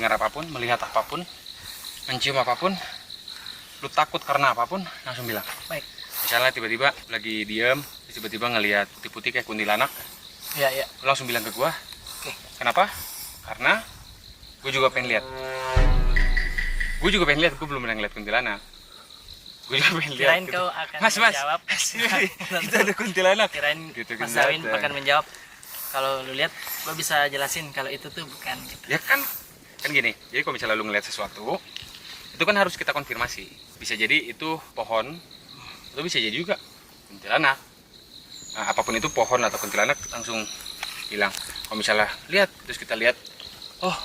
mendengar apapun, melihat apapun, mencium apapun, lu takut karena apapun, langsung bilang. Baik. Misalnya tiba-tiba lagi diem, tiba-tiba ngelihat putih-putih kayak kuntilanak, Iya. lu langsung bilang ke gua. Oke. Kenapa? Karena gue juga pengen lihat. Gue juga pengen lihat, gue belum pernah ngeliat kuntilanak. Gue juga pengen lihat. Kirain kau akan Mas, menjawab. itu ada kuntilanak. Kirain Gitu, Mas kelihatan. Zawin akan menjawab. Kalau lu lihat, gua bisa jelasin kalau itu tuh bukan gitu. Ya kan gini. Jadi kalau misalnya lu ngeliat sesuatu, itu kan harus kita konfirmasi. Bisa jadi itu pohon, atau bisa jadi juga kuntilanak. Nah, apapun itu pohon atau kuntilanak langsung bilang. Kalau misalnya lihat, terus kita lihat, oh